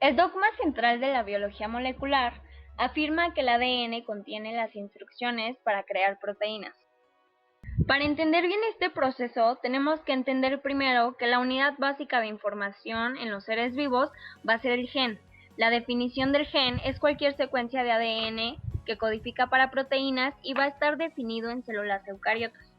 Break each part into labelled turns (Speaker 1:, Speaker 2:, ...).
Speaker 1: El dogma central de la biología molecular afirma que el ADN contiene las instrucciones para crear proteínas. Para entender bien este proceso, tenemos que entender primero que la unidad básica de información en los seres vivos va a ser el gen. La definición del gen es cualquier secuencia de ADN que codifica para proteínas y va a estar definido en células eucariotas.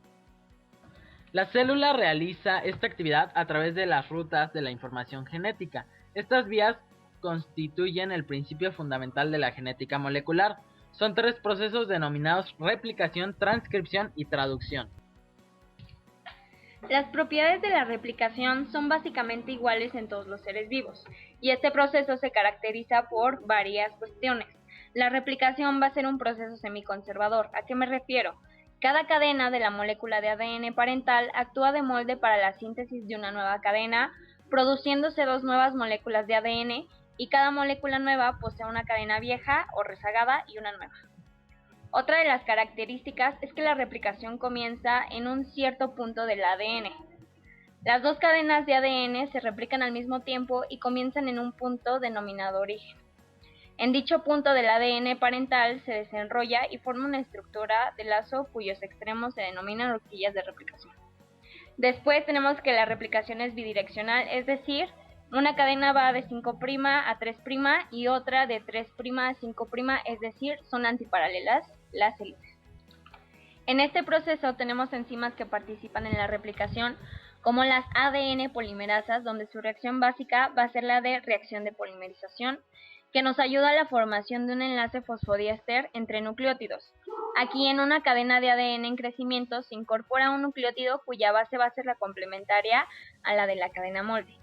Speaker 2: La célula realiza esta actividad a través de las rutas de la información genética. Estas vías constituyen el principio fundamental de la genética molecular. Son tres procesos denominados replicación, transcripción y traducción.
Speaker 1: Las propiedades de la replicación son básicamente iguales en todos los seres vivos, y este proceso se caracteriza por varias cuestiones. La replicación va a ser un proceso semiconservador. ¿A qué me refiero? Cada cadena de la molécula de ADN parental actúa de molde para la síntesis de una nueva cadena, produciéndose dos nuevas moléculas de ADN, y cada molécula nueva posee una cadena vieja o rezagada y una nueva. Otra de las características es que la replicación comienza en un cierto punto del ADN. Las dos cadenas de ADN se replican al mismo tiempo y comienzan en un punto denominado origen. En dicho punto del ADN parental se desenrolla y forma una estructura de lazo cuyos extremos se denominan horquillas de replicación. Después tenemos que la replicación es bidireccional, es decir, una cadena va de 5' a 3' y otra de 3' a 5', es decir, son antiparalelas las hélices. En este proceso tenemos enzimas que participan en la replicación, como las ADN polimerasas, donde su reacción básica va a ser la de reacción de polimerización, que nos ayuda a la formación de un enlace fosfodiéster entre nucleótidos. Aquí en una cadena de ADN en crecimiento se incorpora un nucleótido cuya base va a ser la complementaria a la de la cadena molde.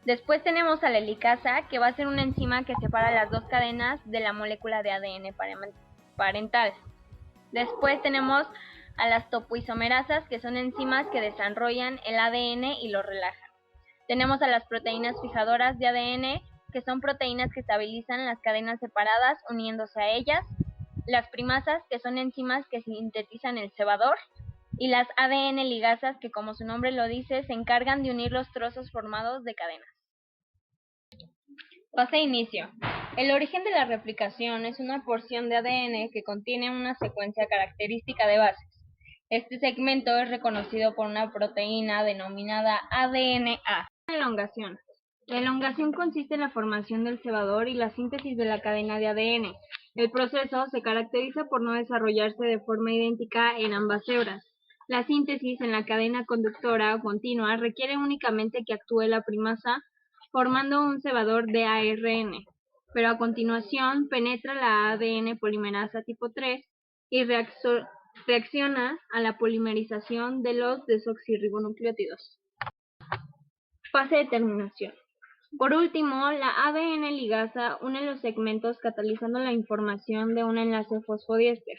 Speaker 1: Después tenemos a la helicasa, que va a ser una enzima que separa las dos cadenas de la molécula de ADN parental. Después tenemos a las topoisomerasas, que son enzimas que desarrollan el ADN y lo relajan. Tenemos a las proteínas fijadoras de ADN, que son proteínas que estabilizan las cadenas separadas uniéndose a ellas. Las primasas, que son enzimas que sintetizan el cebador. Y las ADN ligasas, que como su nombre lo dice, se encargan de unir los trozos formados de cadenas. Fase de inicio. El origen de la replicación es una porción de ADN que contiene una secuencia característica de bases. Este segmento es reconocido por una proteína denominada ADNA. Elongación. La elongación consiste en la formación del cebador y la síntesis de la cadena de ADN. El proceso se caracteriza por no desarrollarse de forma idéntica en ambas hebras. La síntesis en la cadena conductora o continua requiere únicamente que actúe la primasa, formando un cebador de ARN, pero a continuación penetra la ADN polimerasa tipo 3 y reacciona a la polimerización de los desoxirribonucleótidos. Fase de terminación. Por último, la ADN ligasa une los segmentos catalizando la información de un enlace fosfodiéster.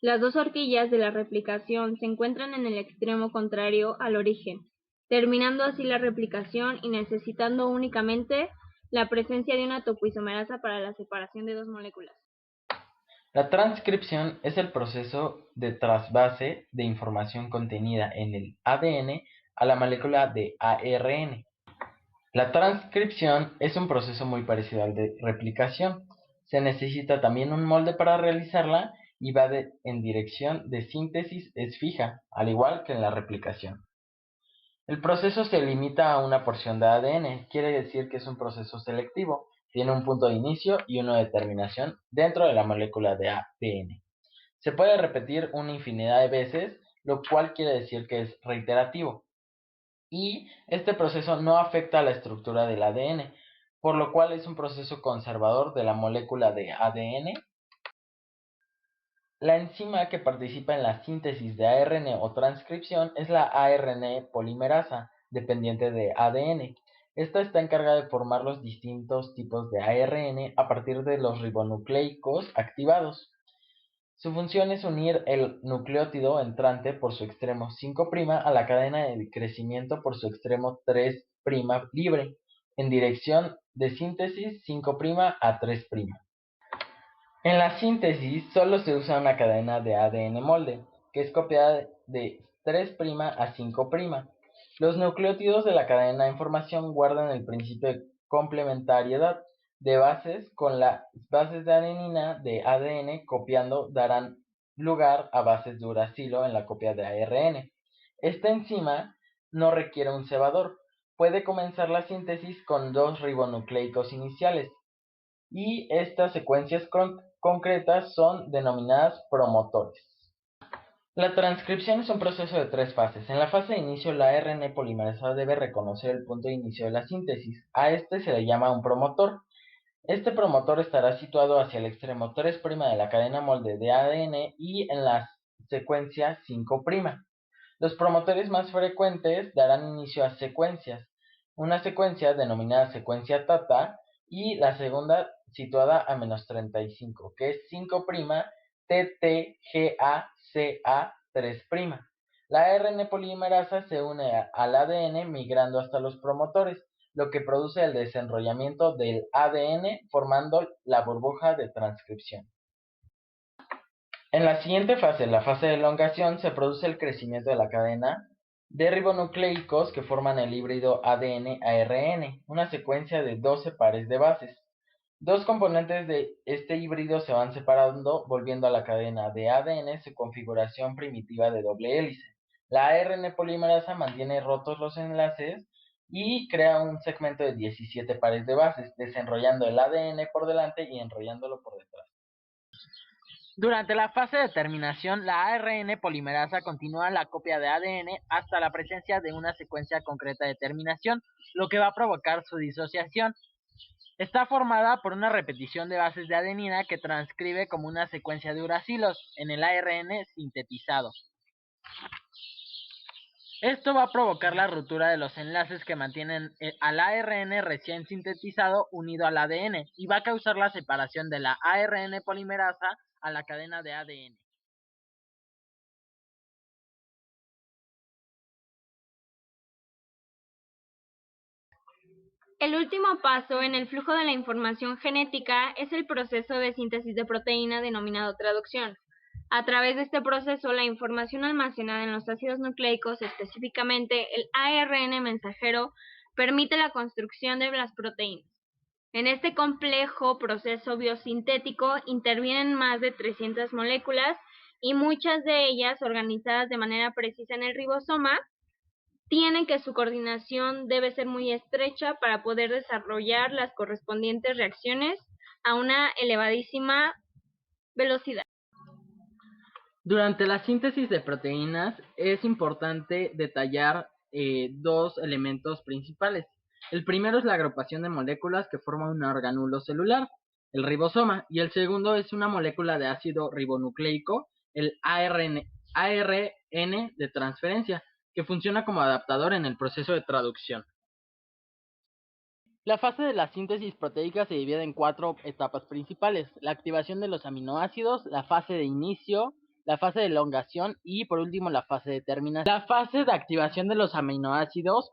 Speaker 1: Las dos horquillas de la replicación se encuentran en el extremo contrario al origen, terminando así la replicación y necesitando únicamente la presencia de una topoisomerasa para la separación de dos moléculas.
Speaker 2: La transcripción es el proceso de trasvase de información contenida en el ADN a la molécula de ARN. La transcripción es un proceso muy parecido al de replicación. Se necesita también un molde para realizarla y va en dirección de síntesis es fija, al igual que en la replicación. El proceso se limita a una porción de ADN, quiere decir que es un proceso selectivo, tiene un punto de inicio y uno de terminación dentro de la molécula de ADN. Se puede repetir una infinidad de veces, lo cual quiere decir que es reiterativo. Y este proceso no afecta a la estructura del ADN, por lo cual es un proceso conservador de la molécula de ADN. La enzima que participa en la síntesis de ARN o transcripción es la ARN polimerasa, dependiente de ADN. Esta está encargada de formar los distintos tipos de ARN a partir de los ribonucleicos activados. Su función es unir el nucleótido entrante por su extremo 5' a la cadena de crecimiento por su extremo 3' libre, en dirección de síntesis 5' a 3'. En la síntesis solo se usa una cadena de ADN molde, que es copiada de 3' a 5'. Los nucleótidos de la cadena de información guardan el principio de complementariedad, de bases con las bases de adenina de ADN copiando darán lugar a bases de uracilo en la copia de ARN. Esta enzima no requiere un cebador, puede comenzar la síntesis con 2 ribonucleicos iniciales, y estas secuencias concretas son denominadas promotores. La transcripción es un proceso de 3 fases. En la fase de inicio, la ARN polimerasa debe reconocer el punto de inicio de la síntesis. A este se le llama un promotor. Este promotor estará situado hacia el extremo 3' de la cadena molde de ADN y en la secuencia 5'. Los promotores más frecuentes darán inicio a secuencias. Una secuencia denominada secuencia Tata y la segunda situada a -35, que es 5' TTGACA3'. La ARN polimerasa se une al ADN migrando hasta los promotores, lo que produce el desenrollamiento del ADN formando la burbuja de transcripción. En la siguiente fase, la fase de elongación, se produce el crecimiento de la cadena de ribonucleicos que forman el híbrido ADN-ARN, una secuencia de 12 pares de bases. Dos componentes de este híbrido se van separando, volviendo a la cadena de ADN su configuración primitiva de doble hélice. La ARN polimerasa mantiene rotos los enlaces y crea un segmento de 17 pares de bases, desenrollando el ADN por delante y enrollándolo por detrás.
Speaker 3: Durante la fase de terminación, la ARN polimerasa continúa la copia de ADN hasta la presencia de una secuencia concreta de terminación, lo que va a provocar su disociación. Está formada por una repetición de bases de adenina que transcribe como una secuencia de uracilos en el ARN sintetizado. Esto va a provocar la ruptura de los enlaces que mantienen al ARN recién sintetizado unido al ADN y va a causar la separación de la ARN polimerasa a la cadena de ADN.
Speaker 1: El último paso en el flujo de la información genética es el proceso de síntesis de proteína denominado traducción. A través de este proceso, la información almacenada en los ácidos nucleicos, específicamente el ARN mensajero, permite la construcción de las proteínas. En este complejo proceso biosintético intervienen más de 300 moléculas y muchas de ellas, organizadas de manera precisa en el ribosoma, tienen que su coordinación debe ser muy estrecha para poder desarrollar las correspondientes reacciones a una elevadísima velocidad.
Speaker 3: Durante la síntesis de proteínas es importante detallar dos elementos principales. El primero es la agrupación de moléculas que forman un organulo celular, el ribosoma, y el segundo es una molécula de ácido ribonucleico, el ARN de transferencia, que funciona como adaptador en el proceso de traducción. La fase de la síntesis proteica se divide en 4 etapas principales: la activación de los aminoácidos, la fase de inicio, la fase de elongación y por último la fase de terminación. La fase de activación de los aminoácidos,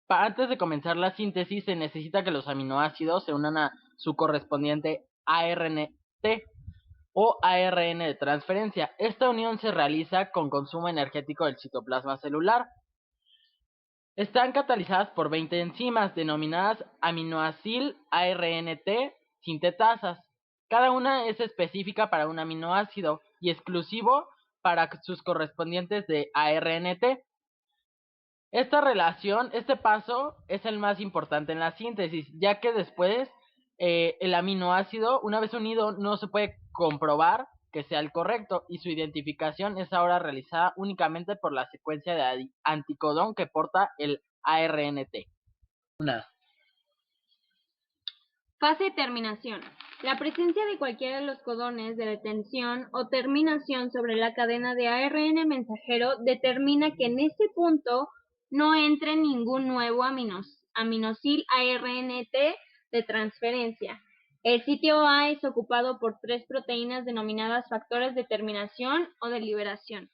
Speaker 3: antes de comenzar la síntesis se necesita que los aminoácidos se unan a su correspondiente ARNT o ARN de transferencia. Esta unión se realiza con consumo energético del citoplasma celular. Están catalizadas por 20 enzimas denominadas aminoacil ARNT sintetasas. Cada una es específica para un aminoácido y exclusivo para sus correspondientes de ARNT. Esta relación, este paso es el más importante en la síntesis, ya que después el aminoácido, una vez unido, no se puede comprobar que sea el correcto y su identificación es ahora realizada únicamente por la secuencia de anticodón que porta el ARNT.
Speaker 1: Fase de terminación. La presencia de cualquiera de los codones de detención o terminación sobre la cadena de ARN mensajero determina que en ese punto no entre ningún nuevo aminosil ARNT de transferencia. El sitio A es ocupado por 3 proteínas denominadas factores de terminación o de liberación.